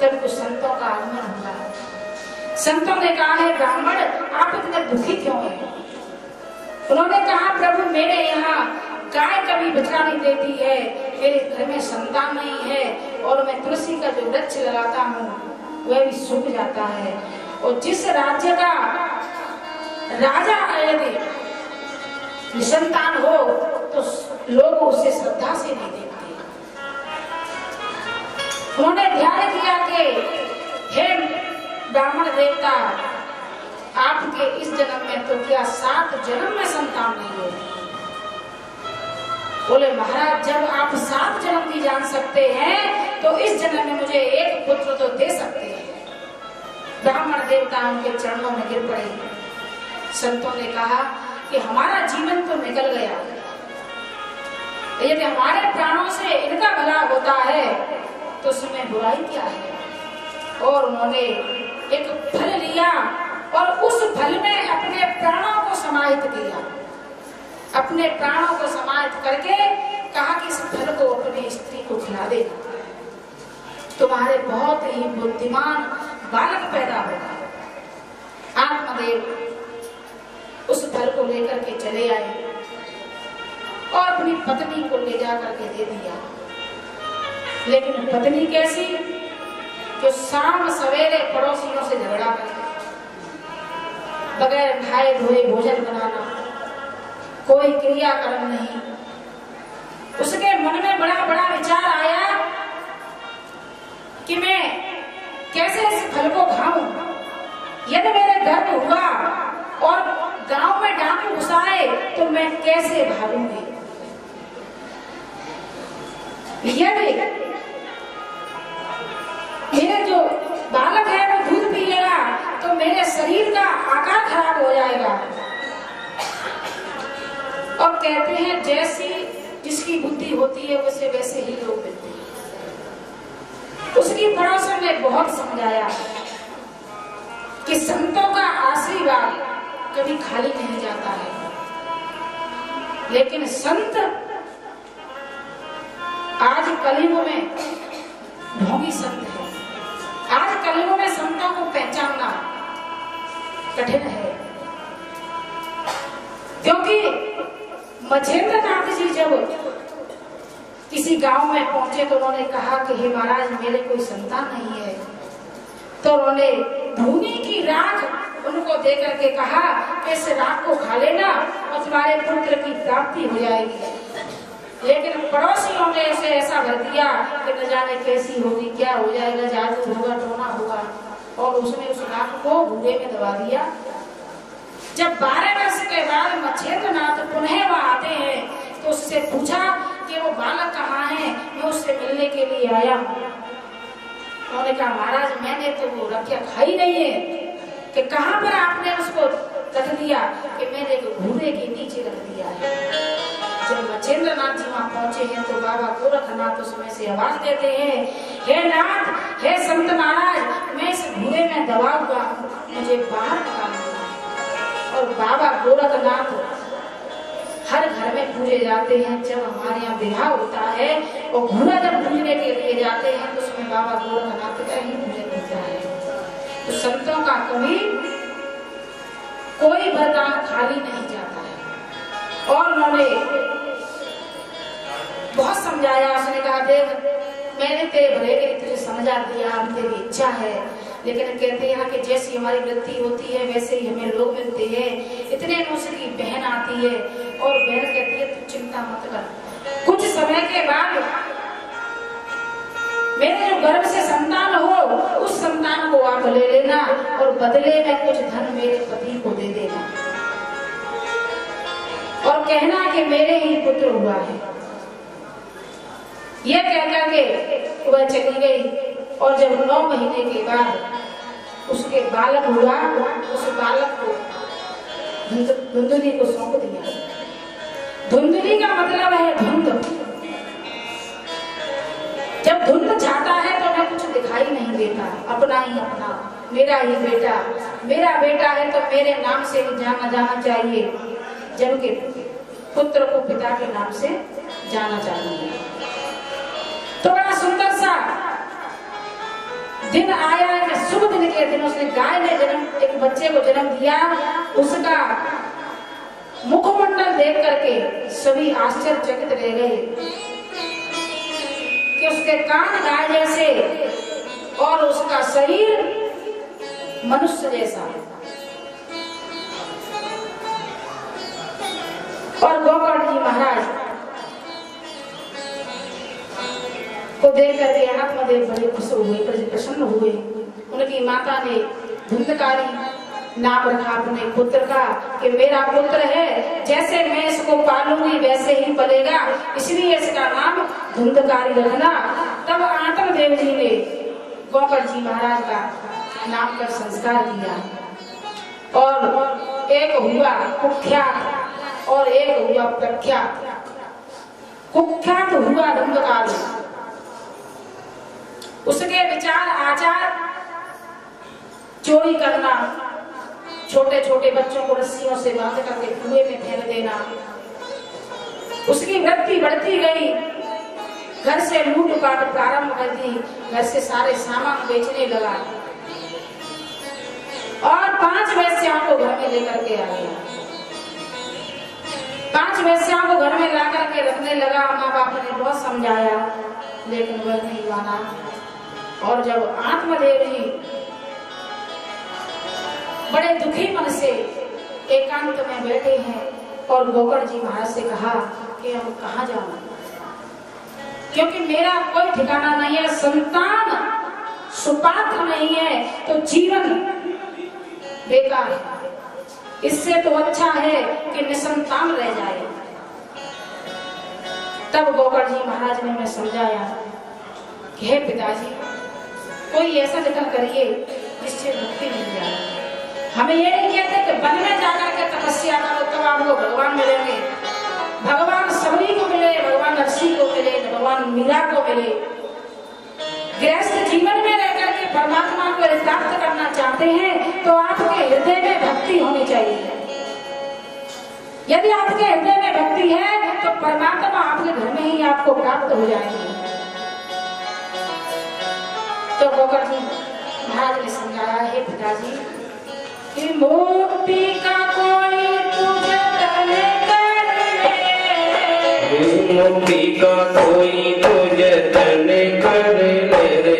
तब कुछ संतों का आगमन हुआ। संतों ने कहा है ब्राह्मण आप इतने दुखी क्यों हैं? उन्होंने कहा प्रभु मेरे यहाँ गाय कभी बछड़ा नहीं देती है, मेरे घर में संतान नहीं है और मैं तुलसी का जो वृक्ष लगाता हूँ वह भी सूख जाता है। और जिस राज्य का राजा यदि निसंतान हो तो लोग उसे श्रद्धा से नहीं देखते। उन्होंने ध्यान किया कि हे ब्राह्मण देवता आपके इस जन्म में तो क्या 7 जन्म में संतान नहीं हो? बोले महाराज जब आप 7 जन्म की जान सकते हैं तो इस जन्म में मुझे एक पुत्र तो दे सकते हैं। ब्राह्मण देवता उनके चरणों में गिर पड़े। संतों ने कहा कि हमारा जीवन तो निकल गया, यदि हमारे प्राणों से इनका भला होता है तो उसमें बुराई क्या है? और उन्होंने एक फल लिया और उस फल में अपने प्राणों को समाहित किया। अपने प्राणों को समाहित करके कहा कि इस फल को अपनी स्त्री को खिला दे, तुम्हारे बहुत ही बुद्धिमान बालक पैदा होगा। आत्मदेव उस फल को लेकर के चले आए और अपनी पत्नी को ले जा करके दे दिया। लेकिन पत्नी कैसी जो शाम सवेरे पड़ोसियों से झगड़ा करके बगैर नहाए धोए भोजन बनाना, कोई क्रियाकर्म नहीं। उसके मन में बड़ा बड़ा विचार आया कि मैं कैसे इस फल को खाऊं। यदि मेरे गर्भ हुआ और गांव में डाकू घुसाए तो मैं कैसे भागूंगी। यदि मेरे जो बालक है वो दूध पी लेगा तो मेरे शरीर का आकार खराब हो जाएगा। और कहते हैं जैसी जिसकी बुद्धि होती है उसे वैसे ही लोग मिलते हैं। उसकी पड़ोसन ने बहुत समझाया कि संतों का आशीर्वाद कभी खाली नहीं जाता है, लेकिन संत आज कलयुग में ढोंगी संत है। आज कलयुग में संतों को पहचानना कठिन है, क्योंकि मछेंद्र नाथ जी जब किसी गांव में पहुंचे तो उन्होंने कहा कि हे महाराज मेरे कोई संतान नहीं है। तो उन्होंने धूनी की राख उनको दे करके कहा कि इस राख को खा लेना और तुम्हारे पुत्र की प्राप्ति हो जाएगी। लेकिन पड़ोसियों ने इसे ऐसा भर दिया कि न जाने कैसी होगी, क्या हो जाएगा, जादू होगा, टोना होगा, और उसने उस राख को भूरे में दबा दिया। जब 12 वर्ष के बाद मछेंद्र नाथ पुनः वहां आते हैं तो उससे पूछा कि वो बालक कहाँ है, मैं उससे मिलने के लिए आया हूँ। उन्होंने कहा महाराज मैंने तो वो रखिया खाई नहीं है। कि कहाँ पर आपने उसको रख दिया? कि मैंने घूरे के नीचे रख दिया है। जब मछेंद्र नाथ जी वहाँ पहुंचे हैं तो बाबा गोरखनाथ उसमें से आवाज देते हैं, हे नाथ, हे संत महाराज, मैं इस घूरे में दबा हुआ हूँ, मुझे बाहर निकालो। और बाबा गोरखनाथ हर घर में पूजे जाते हैं। जब हमारे यहाँ विवाह होता है और घोड़ा जब पूजने के लिए जाते हैं तो उसमें बाबा गोरखनाथ का ही पूजन होता है। तो संतों का कभी कोई वरदान खाली नहीं जाता है। और उन्होंने बहुत समझाया। उसने कहा देख मैंने तेरे भले के लिए तुझे समझा दिया, हम तेरी इच्छा है, लेकिन कहते हैं कि जैसी हमारी वृत्ति होती है वैसे ही हमें लोग मिलते हैं। इतने में उसकी बहन आती है और बहन कहती है तू चिंता मत कर, कुछ समय के बाद मेरे जो गर्भ से संतान हो उस संतान को आप ले लेना और बदले में कुछ धन मेरे पति को दे देना और कहना कि मेरे ही पुत्र हुआ है। यह कहकर के वह चली गई। और जब 9 महीने के बाद उसके बालक हुआ, उस बालक को धुंधुली को सौंप दिया। धुंधुली का मतलब है धुंध। जब धुंध छाता है तो हमें कुछ दिखाई नहीं देता, अपना ही अपना, मेरा ही बेटा, मेरा बेटा है तो मेरे नाम से ही जाना जाना चाहिए, जबकि पुत्र को पिता के नाम से जाना चाहिए। तो बड़ा सुंदर सा दिन आया कि शुभ दिन के दिन उसने गाय ने एक बच्चे को जन्म दिया। उसका मुखमंडल देख करके सभी आश्चर्यचकित रह गए कि उसके कान गाय जैसे और उसका शरीर मनुष्य जैसा। और गोकर्ण जी महाराज को देख करके आत्मदेव बड़े खुश हुए, बड़े प्रसन्न हुए। उनकी माता ने धुंधकारी नाम रखा अपने पुत्र का कि मेरा पुत्र है, जैसे मैं इसको पालूंगी वैसे ही पलेगा, इसलिए इसका नाम धुंधकारी रखना। तब आत्मदेव जी ने गोकर्ण जी महाराज का नाम कर संस्कार किया और एक हुआ कुख्यात और एक हुआ प्रख्यात। कुख्यात हुआ धुंधकारी, उसके विचार आचार चोरी करना, छोटे छोटे बच्चों को रस्सियों से बांध करके कुएं में फेंक देना। उसकी वृत्ति बढ़ती गई, घर से लूटपाट प्रारंभ कर दी, घर से सारे सामान बेचने लगा और 5 वेश्याओं को घर में लेकर के आ गया। 5 वेश्याओं को घर में ला करके रखने लगा। माँ बाप ने बहुत समझाया लेकिन वह नहीं माना। और जब आत्मदेव जी बड़े दुखी मन से एकांत में बैठे हैं और गोकर्ण जी महाराज से कहा कि हम कहाँ जाऊं, क्योंकि मेरा कोई ठिकाना नहीं है, संतान सुपात्र नहीं है तो जीवन बेकार है। इससे तो अच्छा है कि निसंतान रह जाए। तब गोकर्ण जी महाराज ने मैं समझाया कि हे पिताजी, कोई ऐसा निकल करिए जिससे मुक्ति मिल जाए। हमें ये नहीं कहते कि वन में जाकर के तपस्या करो तब आपको भगवान मिलेंगे। भगवान सभी को मिले, भगवान नरसिंह को मिले, भगवान मीरा को मिले। गृहस्थ जीवन में रहकर के परमात्मा को प्राप्त करना चाहते हैं तो आपके हृदय में भक्ति होनी चाहिए। यदि आपके हृदय में भक्ति है तो परमात्मा आपके घर में ही आपको प्राप्त हो जाएंगे। तो गोकर्ण जी महाराज ने समझाया, हे पिताजी, कि मुक्ति का कोई तुझे तने कर ले, मुक्ति का कोई तुझे तने कर ले रे।